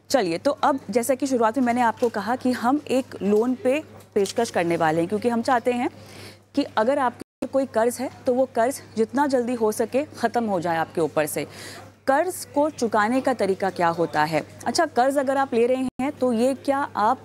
चलिए, तो अब जैसा कि शुरुआत में मैंने आपको कहा कि हम एक लोन पे पेशकश करने वाले हैं, क्योंकि हम चाहते हैं कि अगर आपके कोई कर्ज है तो वो कर्ज जितना जल्दी हो सके ख़त्म हो जाए आपके ऊपर से। कर्ज को चुकाने का तरीका क्या होता है? अच्छा, कर्ज अगर आप ले रहे हैं तो ये क्या आप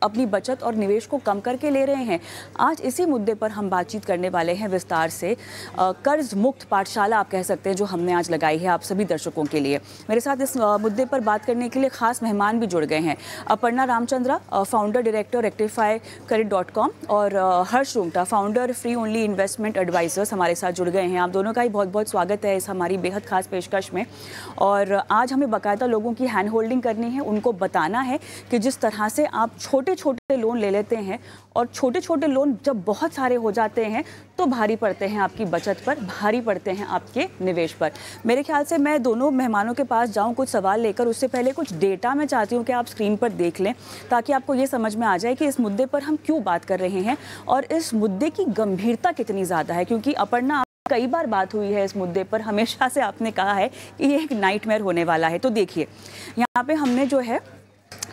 अपनी बचत और निवेश को कम करके ले रहे हैं? आज इसी मुद्दे पर हम बातचीत करने वाले हैं विस्तार से। कर्ज मुक्त पाठशाला आप कह सकते हैं जो हमने आज लगाई है आप सभी दर्शकों के लिए। मेरे साथ इस मुद्दे पर बात करने के लिए खास मेहमान भी जुड़ गए हैं। Aparna Ramchandra, founder director rectifycredit.com, और Harsh Rungta, founder free only investment advisers, हमारे साथ जुड़ गए हैं। आप दोनों का ही बहुत बहुत स्वागत है इस हमारी बेहद खास पेशकश में। और आज हमें बाकायदा लोगों की हैंड होल्डिंग करनी है, उनको बताना है कि जिस तरह से आप छोटे छोटे लोन ले लेते हैं और छोटे छोटे लोन जब बहुत सारे हो जाते हैं तो भारी पड़ते हैं आपकी बचत पर, भारी पड़ते हैं आपके निवेश पर। मेरे ख्याल से मैं दोनों मेहमानों के पास जाऊं कुछ सवाल लेकर, उससे पहले कुछ डेटा मैं चाहती हूं कि आप स्क्रीन पर देख लें, ताकि आपको ये समझ में आ जाए कि इस मुद्दे पर हम क्यों बात कर रहे हैं और इस मुद्दे की गंभीरता कितनी ज़्यादा है। क्योंकि अपर्णा, कई बार बात हुई है इस मुद्दे पर, हमेशा से आपने कहा है कि ये एक नाइटमेयर होने वाला है। तो देखिए, यहाँ पे हमने जो है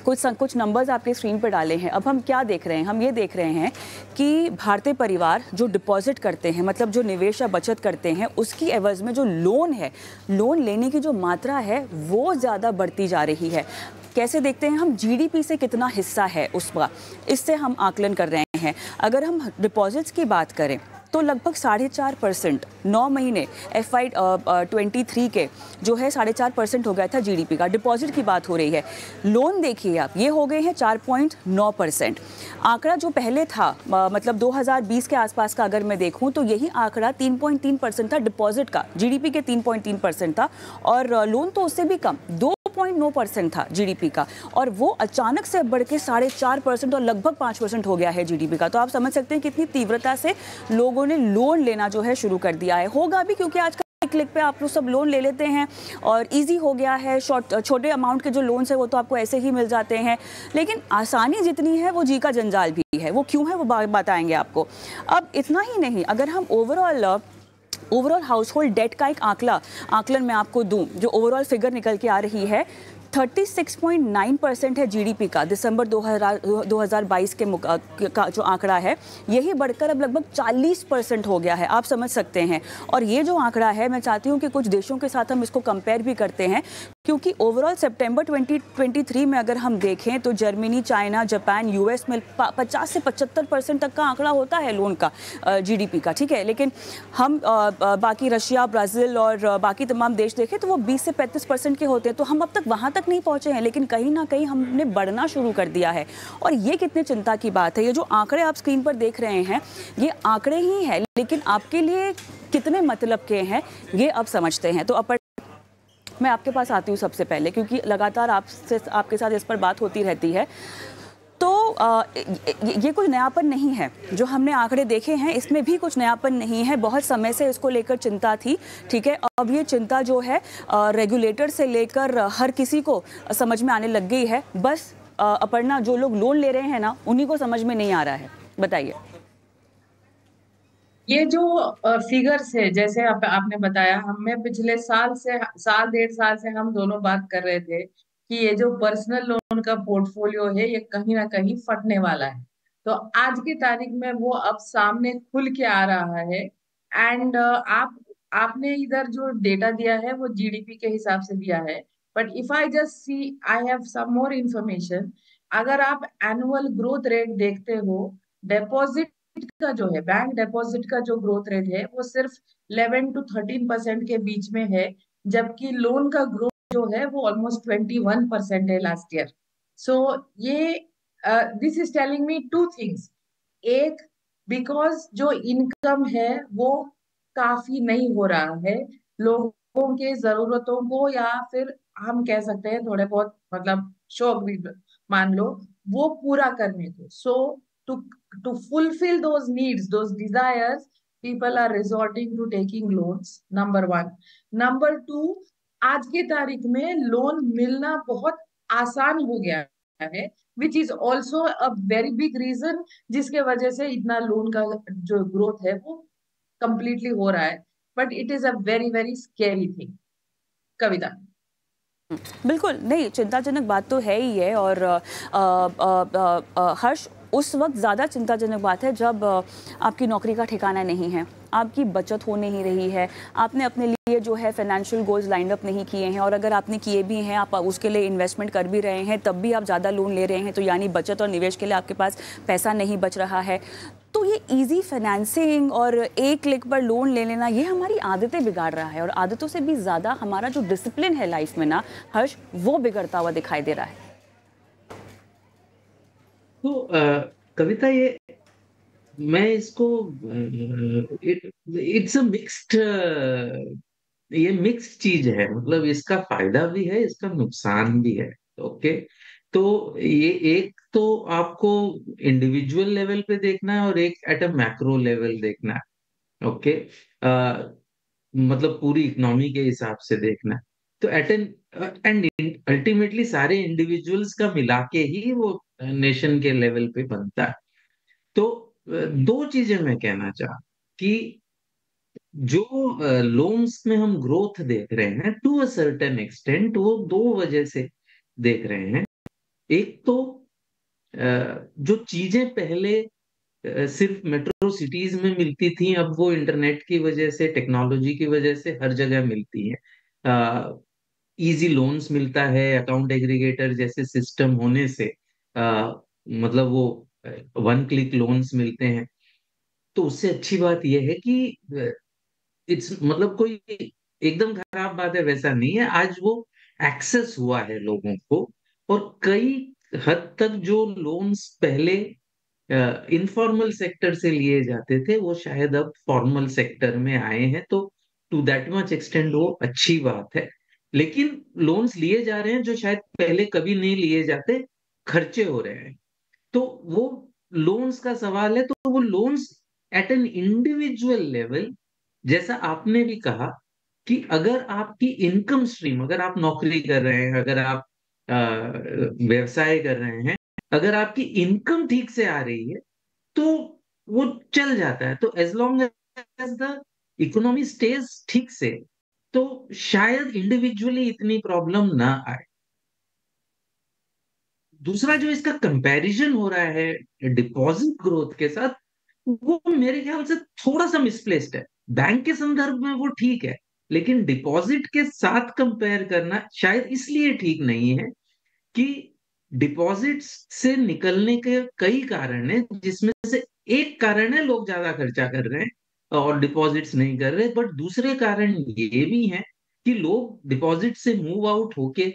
कुछ नंबर्स आपके स्क्रीन पर डाले हैं। अब हम क्या देख रहे हैं? हम ये देख रहे हैं कि भारतीय परिवार जो डिपॉजिट करते हैं, मतलब जो निवेश या बचत करते हैं, उसकी एवज में जो लोन है, लोन लेने की जो मात्रा है वो ज़्यादा बढ़ती जा रही है। कैसे देखते हैं हम? जीडीपी से कितना हिस्सा है उसका, इससे हम आकलन कर रहे हैं। अगर हम डिपॉजिट्स की बात करें तो लगभग 4.5%, 9 महीने FY 23 के जो है 4.5% हो गया था जीडीपी का। डिपॉजिट की बात हो रही है। लोन देखिए आप, ये हो गए हैं 4.9%। आंकड़ा जो पहले था, मतलब 2020 के आसपास का अगर मैं देखूं तो यही आंकड़ा 3.3% था डिपॉजिट का, जीडीपी के 3.3% था, और लोन तो उससे भी कम 2.9% था जीडीपी का, और वो अचानक से बढ़ के 4.5% और लगभग 5% हो गया है जीडीपी का। तो आप समझ सकते हैं कितनी तीव्रता से लोगों ने लोन लेना जो है शुरू कर दिया है। होगा भी क्योंकि आज क्लिक पे आप लोग सब लोन ले लेते हैं और इजी हो गया है। छोटे अमाउंट के जो लोन्स है वो तो आपको ऐसे ही मिल जाते हैं, लेकिन आसानी जितनी है वो जी का जंजाल भी है। वो क्यों है वो बताएंगे आपको। अब इतना ही नहीं, अगर हम ओवरऑल हाउस होल्ड डेट का एक आकलन मैं आपको दूं, जो ओवरऑल फिगर निकल के आ रही है, 36.9% है जीडीपी का दिसंबर 2022 का जो आंकड़ा है, यही बढ़कर अब लगभग 40% हो गया है। आप समझ सकते हैं। और ये जो आंकड़ा है, मैं चाहती हूँ कि कुछ देशों के साथ हम इसको कंपेयर भी करते हैं, क्योंकि ओवरऑल सितंबर 2023 में अगर हम देखें तो जर्मनी, चाइना, जापान, यूएस में 50 से 75% तक का आंकड़ा होता है लोन का, जीडीपी का, ठीक है। लेकिन हम बाकी रशिया, ब्राज़ील और बाकी तमाम देश देखें तो वो 20 से 35% के होते हैं। तो हम अब तक वहाँ तक नहीं पहुँचे हैं, लेकिन कहीं ना कहीं हमने बढ़ना शुरू कर दिया है। और ये कितने चिंता की बात है। ये जो आंकड़े आप स्क्रीन पर देख रहे हैं, ये आंकड़े ही हैं, लेकिन आपके लिए कितने मतलब के हैं ये अब समझते हैं। तो मैं आपके पास आती हूँ सबसे पहले, क्योंकि लगातार आपके साथ इस पर बात होती रहती है। तो ये कोई नयापन नहीं है, जो हमने आंकड़े देखे हैं इसमें भी कुछ नयापन नहीं है। बहुत समय से इसको लेकर चिंता थी, ठीक है। अब ये चिंता जो है रेगुलेटर से लेकर हर किसी को समझ में आने लग गई है। बस अपर्णा, जो लोग लोन ले रहे हैं ना, उन्हीं को समझ में नहीं आ रहा है। बताइए। ये जो फिगर्स है, जैसे आपने बताया, हमें पिछले साल 1.5 साल से हम दोनों बात कर रहे थे कि ये जो पर्सनल लोन का पोर्टफोलियो है ये कहीं ना कहीं फटने वाला है। तो आज की तारीख में वो अब सामने खुल के आ रहा है। एंड आपने इधर जो डेटा दिया है वो जीडीपी के हिसाब से दिया है, but if I just see, I have some more information. अगर आप एनुअल ग्रोथ रेट देखते हो, डिपॉजिट का जो है, बैंक डिपॉजिट का जो ग्रोथ रेट है वो सिर्फ 11 to 13% के बीच में है, जबकि लोन का ग्रोथ जो है वो ऑलमोस्ट 21% है लास्ट ईयर। सो ये this is telling me two things. एक, बिकॉज जो इनकम है वो काफी नहीं हो रहा है लोगों के जरूरतों को, या फिर हम कह सकते हैं थोड़े बहुत, मतलब शौक भी मान लो, वो पूरा करने को। सो to to fulfill those needs, those desires, people are resorting to taking loans, number one. Number two, आज की तारीख में लोन मिलना बहुत आसान हो गया है, which is also a very big reason जिसके वजह से इतना लोन का जो ग्रोथ है वो कंप्लीटली हो रहा है। But it is a very very scary thing. Kavita. बिल्कुल, नहीं चिंताजनक बात तो है ही है और हर्ष उस वक़्त ज़्यादा चिंताजनक बात है जब आपकी नौकरी का ठिकाना नहीं है, आपकी बचत हो नहीं रही है, आपने अपने लिए जो है फ़ाइनेंशियल गोल्स लाइन अप नहीं किए हैं और अगर आपने किए भी हैं, आप उसके लिए इन्वेस्टमेंट कर भी रहे हैं, तब भी आप ज़्यादा लोन ले रहे हैं, तो यानी बचत और निवेश के लिए आपके पास पैसा नहीं बच रहा है। तो ये ईज़ी फाइनेंसिंग और एक क्लिक पर लोन ले लेना ये हमारी आदतें बिगाड़ रहा है और आदतों से भी ज़्यादा हमारा जो डिसिप्लिन है लाइफ में ना हर्ष वो बिगड़ता हुआ दिखाई दे रहा है। तो कविता, ये मैं इसको इट्स अ मिक्स्ड, ये मिक्स चीज है। मतलब इसका फायदा भी है, इसका नुकसान भी है। ओके, तो ये एक तो आपको इंडिविजुअल लेवल पे देखना है और एक एट अ मैक्रो लेवल देखना है। ओके, मतलब पूरी इकोनॉमी के हिसाब से देखना है। तो एट एन एंड अल्टीमेटली सारे इंडिविजुअल्स का मिला के ही वो नेशन के लेवल पे बनता है। तो दो चीजें मैं कहना चाह कि जो लोन्स में हम ग्रोथ देख रहे हैं टू अ सर्टेन एक्सटेंट, वो दो वजह से देख रहे हैं। एक तो जो चीजें पहले सिर्फ मेट्रो सिटीज में मिलती थी, अब वो इंटरनेट की वजह से, टेक्नोलॉजी की वजह से हर जगह मिलती है। इजी लोन्स मिलता है, अकाउंट एग्रीगेटर जैसे सिस्टम होने से मतलब वो वन क्लिक लोन्स मिलते हैं। तो उससे अच्छी बात यह है कि इट्स मतलब कोई एकदम खराब बात है वैसा नहीं है। आज वो एक्सेस हुआ है लोगों को, और कई हद तक जो लोन्स पहले इनफॉर्मल सेक्टर से लिए जाते थे वो शायद अब फॉर्मल सेक्टर में आए हैं। तो टू दैट मच एक्सटेंड वो अच्छी बात है। लेकिन लोन्स लिए जा रहे हैं जो शायद पहले कभी नहीं लिए जाते, खर्चे हो रहे हैं। तो वो लोन्स का सवाल है। तो वो loans at an individual level, जैसा आपने भी कहा कि अगर आपकी इनकम स्ट्रीम, अगर आप नौकरी कर रहे हैं, अगर आप व्यवसाय कर रहे हैं, अगर आपकी इनकम ठीक से आ रही है तो वो चल जाता है। तो as long as the economy stage ठीक से, तो शायद इंडिविजुअली इतनी प्रॉब्लम ना आए। दूसरा जो इसका कंपैरिजन हो रहा है डिपॉजिट ग्रोथ के साथ, वो मेरे ख्याल से थोड़ा सा मिसप्लेस्ड है। बैंक के संदर्भ में वो ठीक है, लेकिन डिपॉजिट के साथ कंपेयर करना शायद इसलिए ठीक नहीं है कि डिपॉजिट्स से निकलने के कई कारण हैं, जिसमें से एक कारण है लोग ज्यादा खर्चा कर रहे हैं और डिपॉजिट्स नहीं कर रहे। बट दूसरे कारण ये भी हैं कि लोग डिपॉजिट से मूव आउट होके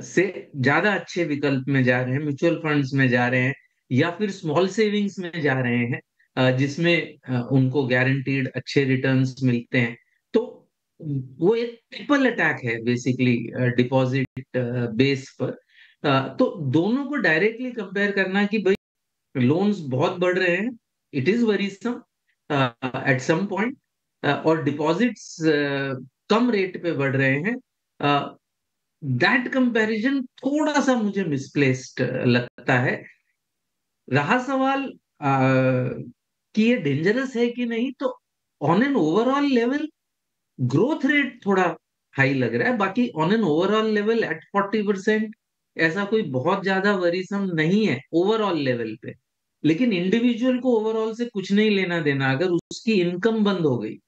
से ज्यादा अच्छे विकल्प में जा रहे हैं, म्यूचुअल फंड्स में जा रहे हैं, या फिर स्मॉल सेविंग्स में जा रहे हैं, जिसमें उनको गारंटीड अच्छे रिटर्न्स मिलते हैं। तो वो एक ट्रिपल अटैक है बेसिकली डिपॉजिट बेस पर। तो दोनों को डायरेक्टली कंपेयर करना कि भाई लोन्स बहुत बढ़ रहे हैं, it is worrisome at some point, और डिपॉजिट्स कम रेट पे बढ़ रहे हैं, दैट कंपैरिजन थोड़ा सा मुझे मिसप्लेस्ड लगता है। रहा सवाल कि ये डेंजरस है कि नहीं, तो on an overall level growth rate थोड़ा हाई लग रहा है। बाकी on an overall level at 40% ऐसा कोई बहुत ज्यादा वरीसम नहीं है ओवरऑल लेवल पे। लेकिन इंडिविजुअल को ओवरऑल से कुछ नहीं लेना देना। अगर उसकी इनकम बंद हो गई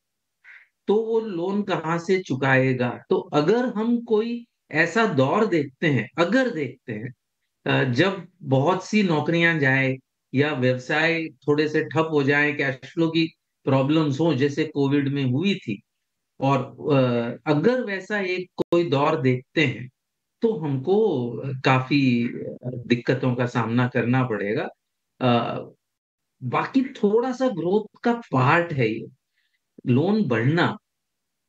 तो वो लोन कहाँ से चुकाएगा? तो अगर हम कोई ऐसा दौर देखते हैं, अगर देखते हैं जब बहुत सी नौकरियां जाए या व्यवसाय थोड़े से ठप हो जाए, कैश फ्लो की प्रॉब्लम्स हो जैसे कोविड में हुई थी, और अगर वैसा एक कोई दौर देखते हैं तो हमको काफी दिक्कतों का सामना करना पड़ेगा। बाकी थोड़ा सा ग्रोथ का पार्ट है ये लोन बढ़ना।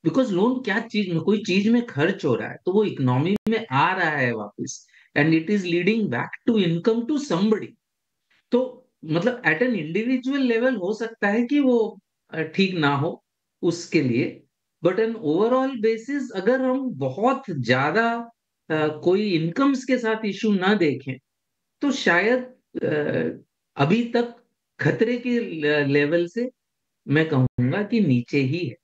बिकॉज लोन क्या चीज में, कोई चीज में खर्च हो रहा है तो वो इकोनॉमी में आ रहा है वापस, and it is leading back to income to somebody. तो मतलब एट एन इंडिविजुअल लेवल हो सकता है कि वो ठीक ना हो उसके लिए, बट एन ओवरऑल बेसिस अगर हम बहुत ज्यादा कोई इनकम्स के साथ इशू ना देखें तो शायद अभी तक खतरे के लेवल से मैं कहूंगा कि नीचे ही है।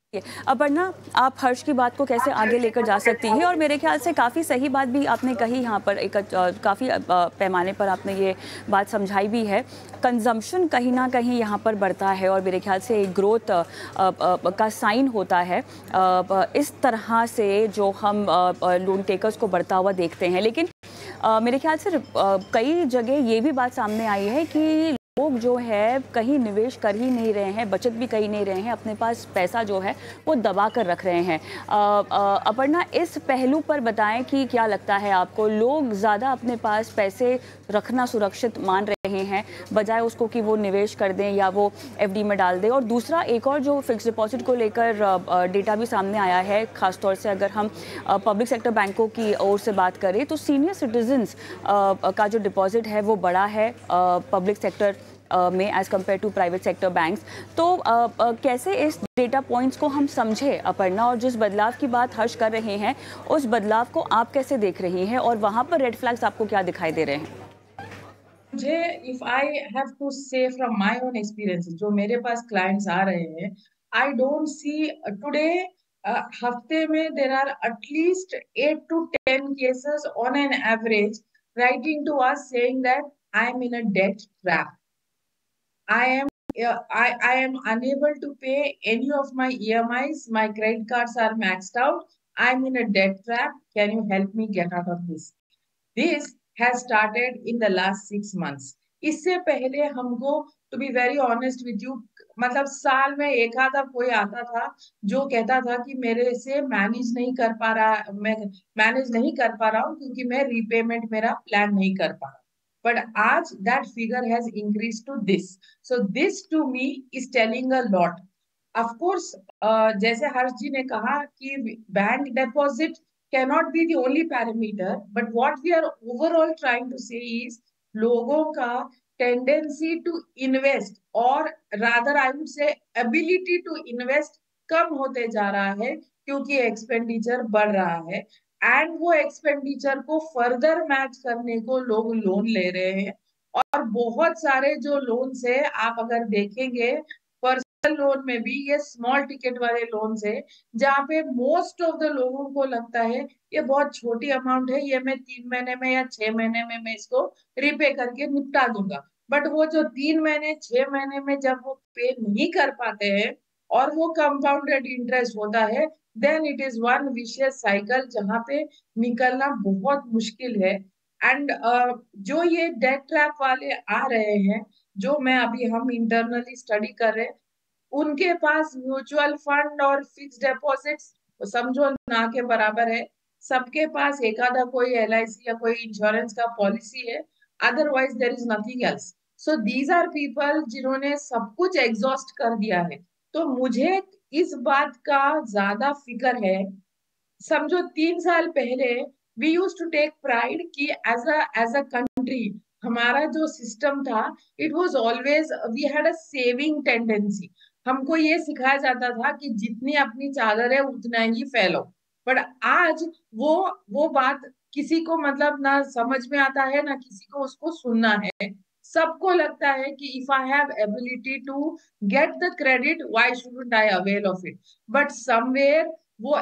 अपर्णा, आप हर्ष की बात को कैसे आगे लेकर जा सकती हैं? और मेरे ख्याल से काफ़ी सही बात भी आपने कही यहाँ पर, एक काफ़ी पैमाने पर आपने ये बात समझाई भी है। कंजम्पशन कहीं ना कहीं यहाँ पर बढ़ता है और मेरे ख्याल से एक ग्रोथ का साइन होता है इस तरह से जो हम लोन टेकर्स को बढ़ता हुआ देखते हैं। लेकिन मेरे ख्याल से कई जगह ये भी बात सामने आई है कि लोग जो है कहीं निवेश कर ही नहीं रहे हैं, बचत भी कर ही नहीं रहे हैं, अपने पास पैसा जो है वो दबा कर रख रहे हैं। अपर्णा, इस पहलू पर बताएं कि क्या लगता है आपको, लोग ज़्यादा अपने पास पैसे रखना सुरक्षित मान रहे हैं बजाय उसको कि वो निवेश कर दें या वो एफडी में डाल दें? और दूसरा, एक और जो फिक्स डिपॉजिट को लेकर डेटा भी सामने आया है, खासतौर से अगर हम पब्लिक सेक्टर बैंकों की ओर से बात करें तो सीनियर सिटीजन्स का जो डिपॉजिट है वो बड़ा है पब्लिक सेक्टर में as compare to private sector banks. तो कैसे इस डेटा पॉइंट्स को हम समझें अपर्णा, और जिस बदलाव की बात हर्ष कर रहे हैं उस बदलाव को आप कैसे देख रही हैं और वहाँ पर रेड फ्लैग्स आपको क्या दिखाई दे रहे हैं? मुझे, इफ आई हैव टू से फ्रॉम माय ओन एक्सपीरियंस, जो मेरे पास क्लाइंट्स आ रहे हैं, आई डोंट सी टुडे हफ्ते में there are at least 8 to 10 cases on an average writing to us saying that I am in a debt trap. I am unable to pay any of my EMIs. My credit cards are maxed out. I'm in a debt trap. Can you help me get out of this? This has started in the last 6 months. इससे पहले हमको, to be very honest with you, मतलब साल में एक आधा कोई आता था जो कहता था कि मेरे से मैनेज नहीं कर पा रहा, मैं मैनेज नहीं कर पा रहा हूँ क्योंकि मैं रीपेमेंट मेरा प्लान नहीं कर पा रहा. But आज that figure has increased to this. So this to me is telling a lot. Of course, जैसे हर्ष जी ने कहा कि bank deposit cannot be the only parameter, but what we are overall trying to say is लोगों का tendency to invest, or rather I would say ability to invest कम होते जा रहा है क्योंकि एक्सपेंडिचर बढ़ रहा है. एंड वो एक्सपेंडिचर को फर्दर मैच करने को लोग लोन ले रहे हैं. और बहुत सारे जो लोन्स है, आप अगर देखेंगे पर्सनल लोन में भी ये स्मॉल टिकट वाले लोन्स है जहाँ पे मोस्ट ऑफ द लोगों को लगता है ये बहुत छोटी अमाउंट है, ये मैं 3 महीने में या 6 महीने में मैं इसको रिपे करके निपटा दूंगा. बट वो जो 3 महीने 6 महीने में जब वो पे नहीं कर पाते हैं और वो कंपाउंडेड इंटरेस्ट होता है, then it is one vicious cycle जहाँ पे निकलना बहुत मुश्किल है. एंड जो ये डेट ट्रैप वाले आ रहे हैं, जो मैं अभी हम इंटरनली स्टडी कर रहे हैं, उनके पास म्यूचुअल फंड और फिक्स डिपॉजिट्स समझो ना के बराबर है. सबके पास एक आधा कोई LIC या कोई इंश्योरेंस का पॉलिसी है, otherwise there is nothing else. So these are people जिन्होंने सब कुछ एग्जॉस्ट कर दिया है. तो मुझे इस बात का ज्यादा फिक्र है. समझो 3 साल पहले we use to take pride कि एज अ कंट्री हमारा जो सिस्टम था, it was always, we had a saving tendency. हमको ये सिखाया जाता था कि जितनी अपनी चादर है उतना ही फैलो. बट आज वो बात किसी को मतलब ना समझ में आता है, ना किसी को उसको सुनना है. सबको लगता है कि if I have ability to get the credit, why shouldn't I avail of it? But somewhere वो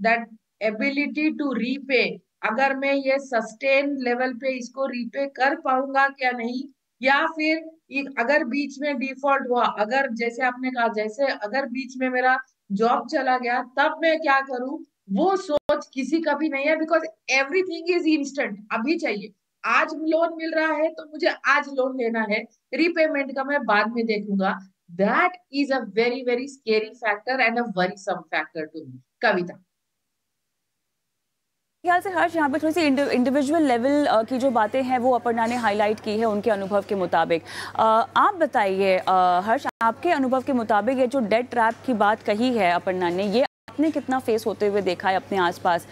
that ability to repay, अगर मैं ये सस्टेन लेवल पे इसको रीपे कर पाऊंगा क्या नहीं, या फिर अगर बीच में डिफॉल्ट हुआ, अगर जैसे आपने कहा जैसे अगर बीच में मेरा जॉब चला गया तब मैं क्या करूं, वो सोच किसी का भी नहीं है. बिकॉज एवरीथिंग इज इंस्टेंट, अभी चाहिए. आज लोन मिल रहा है तो मुझे आज लोन लेना है, रीपेमेंट का मैं बाद में देखूंगा. That is a very, very scary factor and a worrisome factor to me. कविता, ख्याल से हर्ष, यहाँ पे थोड़ी सी इंडिविजुअल लेवल की जो बातें हैं वो अपर्णा ने हाईलाइट की है उनके अनुभव के मुताबिक. आप बताइए हर्ष, आपके अनुभव के मुताबिक ये जो डेट ट्रैप की बात कही है अपर्णा ने, ये आपने कितना फेस होते हुए देखा है अपने आसपास?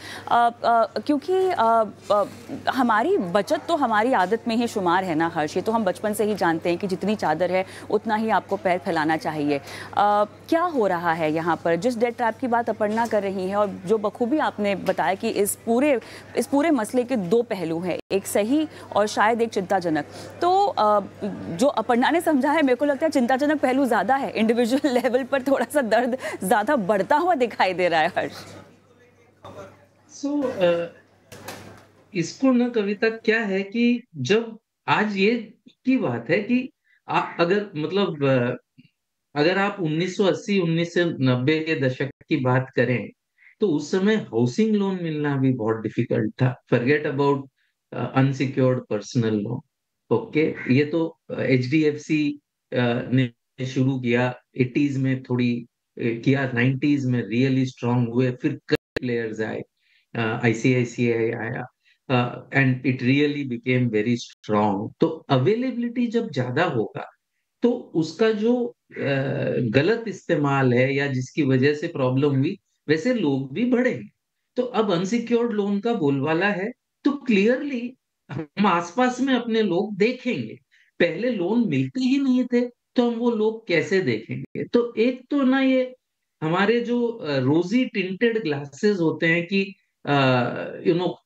क्योंकि हमारी बचत तो हमारी आदत में ही शुमार है ना हर्ष, ये तो हम बचपन से ही जानते हैं कि जितनी चादर है उतना ही आपको पैर फैलाना चाहिए। क्या हो रहा है यहाँ पर? जिस डेट ट्रैप की बात अपर्णा कर रही है और जो बखूबी आपने बताया कि इस पूरे मसले के दो पहलू हैं, एक सही और शायद एक चिंताजनक। तो जो अपर्णा ने समझा है, मेरे को लगता है चिंताजनक पहलू ज़्यादा है, इंडिविजुअल लेवल पर थोड़ा सा दर्द ज़्यादा बढ़ता हुआ दिखाई दे रहा है हर्ष। इसको ना कविता क्या है कि जब आज ये की बात है कि आप अगर मतलब अगर आप 1980 1990 के दशक की बात करें तो उस समय हाउसिंग लोन मिलना भी बहुत डिफिकल्ट था। Forget about unsecured personal loan. Okay, ये तो एचडीएफसी ने शुरू किया 80s में, थोड़ी किया 90s में, रियली स्ट्रांग हुए, फिर कई प्लेयर्स आए, आईसीआईसीआई आया and it really became very strong. तो अवेलेबिलिटी जब ज्यादा होगा तो उसका जो गलत इस्तेमाल है या जिसकी वजह से प्रॉब्लम हुई, वैसे लोग भी बढ़ेंगे। तो अब अनसिक्योर्ड लोन का बोलबाला है, तो क्लियरली हम आसपास में अपने लोग देखेंगे। पहले लोन मिलते ही नहीं थे तो हम वो लोग कैसे देखेंगे? तो एक तो ना ये हमारे जो रोजी टिंटेड ग्लासेस होते हैं कि यू नो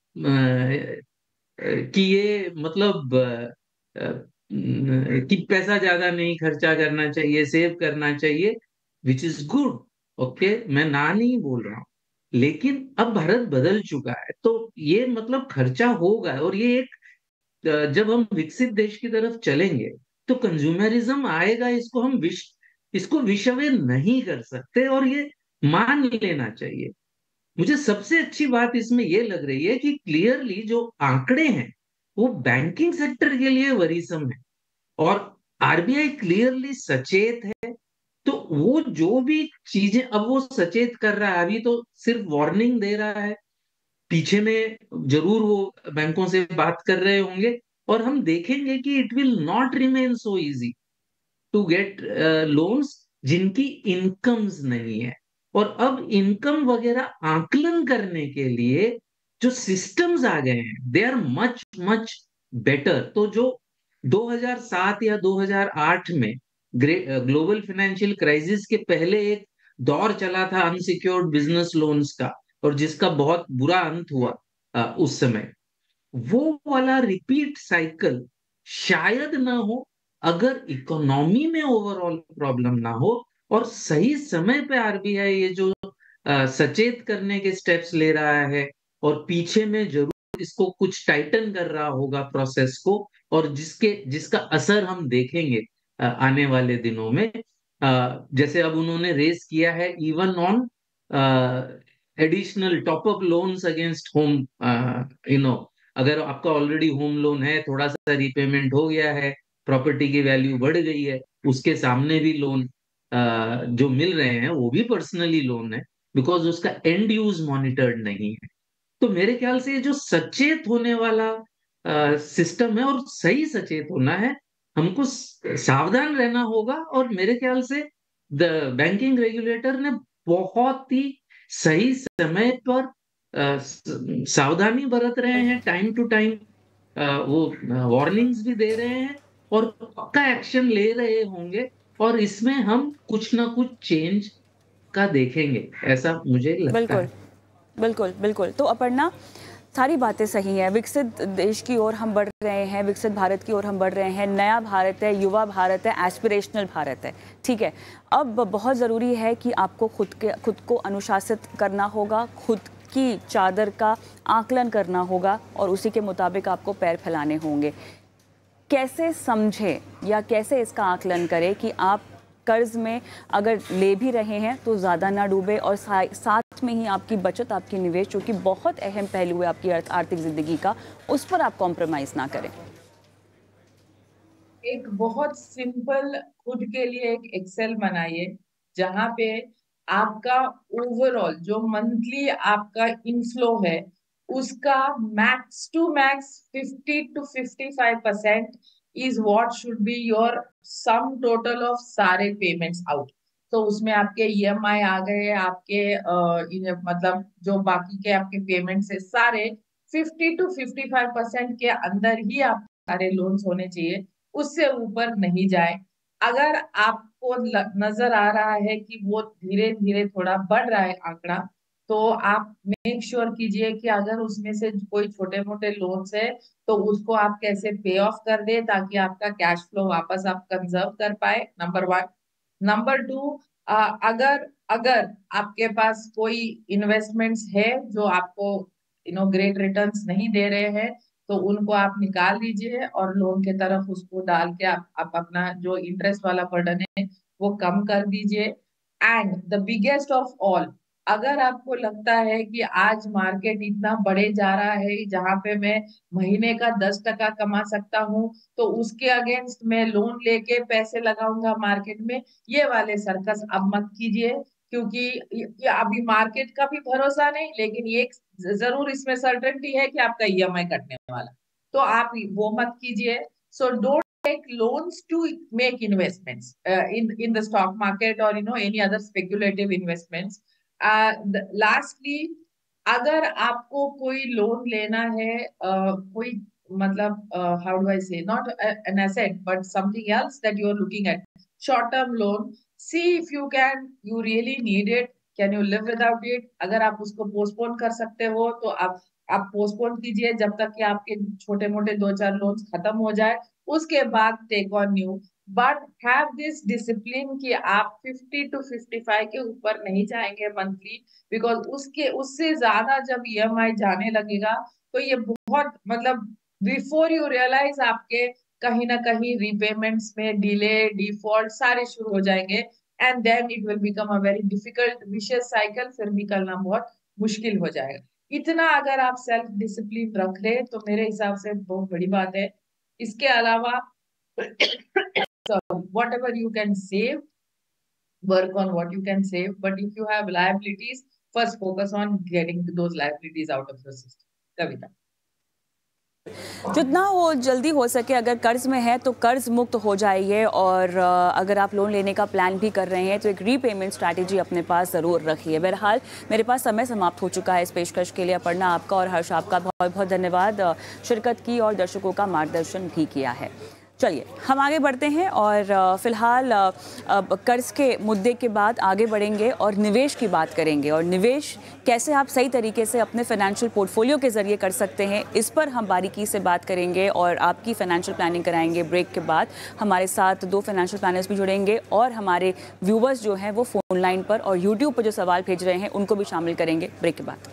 कि ये मतलब कि पैसा ज्यादा नहीं खर्चा करना चाहिए, सेव करना चाहिए, विच इज गुड। ओके, मैं ना नहीं बोल रहा हूँ, लेकिन अब भारत बदल चुका है तो ये मतलब खर्चा होगा। और ये एक जब हम विकसित देश की तरफ चलेंगे तो कंज्यूमरिज्म आएगा, इसको विषय नहीं कर सकते और ये मान लेना चाहिए। मुझे सबसे अच्छी बात इसमें ये लग रही है कि क्लियरली जो आंकड़े हैं वो बैंकिंग सेक्टर के लिए वरीसम है और आरबीआई क्लियरली सचेत है। तो वो जो भी चीजें अब वो सचेत कर रहा है, अभी तो सिर्फ वार्निंग दे रहा है, पीछे में जरूर वो बैंकों से बात कर रहे होंगे और हम देखेंगे कि it will not remain so easy to get loans जिनकी इनकम्स नहीं है। और अब इनकम वगैरह आकलन करने के लिए जो सिस्टम्स आ गए हैं they are much much better. तो जो 2007 या 2008 में ग्लोबल फाइनेंशियल क्राइसिस के पहले एक दौर चला था अनसिक्योर्ड बिजनेस लोन्स का और जिसका बहुत बुरा अंत हुआ उस समय, वो वाला रिपीट साइकिल शायद ना हो अगर इकोनॉमी में ओवरऑल प्रॉब्लम ना हो और सही समय पे आरबीआई ये जो सचेत करने के स्टेप्स ले रहा है और पीछे में जरूर इसको कुछ टाइटन कर रहा होगा प्रोसेस को, और जिसका असर हम देखेंगे आने वाले दिनों में। जैसे अब उन्होंने रेस किया है even on additional top up loans against whom, you know अगर आपका ऑलरेडी होम लोन है, थोड़ा सा रीपेमेंट हो गया है, प्रॉपर्टी की वैल्यू बढ़ गई है, उसके सामने भी लोन जो मिल रहे हैं वो भी पर्सनली लोन है, बिकॉज उसका एंड यूज मॉनिटर्ड नहीं है। तो मेरे ख्याल से ये जो सचेत होने वाला सिस्टम है और सही सचेत होना है, हमको सावधान रहना होगा। और मेरे ख्याल से द बैंकिंग रेगुलेटर ने बहुत ही सही समय पर सावधानी बरत रहे हैं, टाइम टू टाइम वो वार्निंग्स भी दे रहे हैं और पक्का एक्शन ले रहे होंगे और इसमें हम कुछ ना कुछ चेंज का देखेंगे, ऐसा मुझे लगता बिल्कुल है। बिल्कुल बिल्कुल। तो अपर्णा, सारी बातें सही हैं, विकसित देश की ओर हम बढ़ रहे हैं, विकसित भारत की ओर हम बढ़ रहे हैं, नया भारत है, युवा भारत है, एस्पिरेशनल भारत है, ठीक है। अब बहुत ज़रूरी है कि आपको खुद को अनुशासित करना होगा, खुद की चादर का आकलन करना होगा और उसी के मुताबिक आपको पैर फैलाने होंगे। कैसे समझें या कैसे इसका आकलन करें कि आप कर्ज में अगर ले भी रहे हैं तो ज़्यादा ना डूबे और साथ में ही आपकी बचत, आपकी निवेश, जो कि बहुत अहम पहलू है आपकी आर्थिक ज़िंदगी का, उस पर आप कॉम्प्रोमाइज़ ना करें। एक बहुत सिंपल खुद के लिए एक एक्सेल बनाइए जहां पे आपका ओवरऑल जो मंथली आपका इनफ्लो है उसका max to max 50 to 55% is what should be your sum total of सारे पेमेंट्स आउट। तो उसमें आपके ईएमआई आ गए, आपके मतलब जो बाकी के आपके पेमेंट्स है सारे 50 to 55% के अंदर ही आप सारे लोन्स होने चाहिए, उससे ऊपर नहीं जाए। अगर आपको नजर आ रहा है कि वो धीरे धीरे थोड़ा बढ़ रहा है आंकड़ा, तो आप मेक श्योर कीजिए कि अगर उसमें से कोई छोटे मोटे लोन्स है तो उसको आप कैसे पे ऑफ कर दे, ताकि आपका कैश फ्लो वापस आप कंजर्व कर पाए, नंबर 1। नंबर 2, अगर अगर आपके पास कोई इन्वेस्टमेंट्स है जो आपको ग्रेट रिटर्न्स नहीं दे रहे हैं, तो उनको आप निकाल लीजिए और लोन के तरफ उसको डाल के आप अपना जो इंटरेस्ट वाला बर्डन है वो कम कर दीजिए। And the biggest of all, अगर आपको लगता है कि आज मार्केट इतना बढ़े जा रहा है जहां पे मैं महीने का 10% कमा सकता हूँ, तो उसके अगेंस्ट मैं लोन लेके पैसे लगाऊंगा मार्केट में, ये वाले सर्कस अब मत कीजिए। क्योंकि ये अभी मार्केट का भी भरोसा नहीं, लेकिन ये जरूर इसमें सर्टेनिटी है कि आपका ईएमआई कटने वाला, तो आप वो मत कीजिए। So don't take loans to make investments in the stock market or any other speculative investments. Lastly, अगर आपको कोई लोन लेना है, कोई मतलब how do I say, not an asset but something else that you are looking at, short term loan, see if you really need it, can you live without it. अगर आप उसको पोस्टपोन कर सकते हो तो आप पोस्टपोन कीजिए जब तक कि आपके छोटे मोटे 2-4 लोन्स खत्म हो जाए, उसके बाद take on new. But have this discipline कि आप 50 to 55 के ऊपर नहीं जाएंगे मंथली, बिकॉज उससे ज्यादा जब ईएमआई जाने लगेगा तो ये बहुत मतलब बिफोर यू रियलाइज आपके कहीं ना कहीं रीपेमेंट्स में डिले, डिफॉल्ट सारे शुरू हो जाएंगे, and then it will become a very difficult vicious cycle, फिर निकलना बहुत मुश्किल हो जाएगा। इतना अगर आप सेल्फ डिसिप्लिन रख ले तो मेरे हिसाब से बहुत बड़ी बात है। इसके अलावा whatever you can save, work on what you can save, but if you have liabilities, first focus on getting those liabilities out of your system. कविता, जितना हो जल्दी हो सके अगर कर्ज में है तो कर्ज मुक्त हो जाइए, और अगर आप लोन लेने का प्लान भी कर रहे हैं तो एक रीपेमेंट स्ट्रैटेजी अपने पास ज़रूर रखिए। बहरहाल मेरे पास समय समाप्त हो चुका है इस पेशकश के लिए। अपर्णा, आपका और हर्ष आपका बहुत बहुत धन्यवाद, शिरकत की और दर्शकों का मार्गदर्शन भी किया है। चलिए हम आगे बढ़ते हैं और फिलहाल कर्ज के मुद्दे के बाद आगे बढ़ेंगे और निवेश की बात करेंगे, और निवेश कैसे आप सही तरीके से अपने फाइनेंशियल पोर्टफोलियो के ज़रिए कर सकते हैं, इस पर हम बारीकी से बात करेंगे और आपकी फाइनेंशियल प्लानिंग कराएंगे। ब्रेक के बाद हमारे साथ 2 फाइनेंशियल प्लानर्स भी जुड़ेंगे और हमारे व्यूवर्स जो हैं वो फ़ोन लाइन पर और यूट्यूब पर जो सवाल भेज रहे हैं उनको भी शामिल करेंगे ब्रेक के बाद।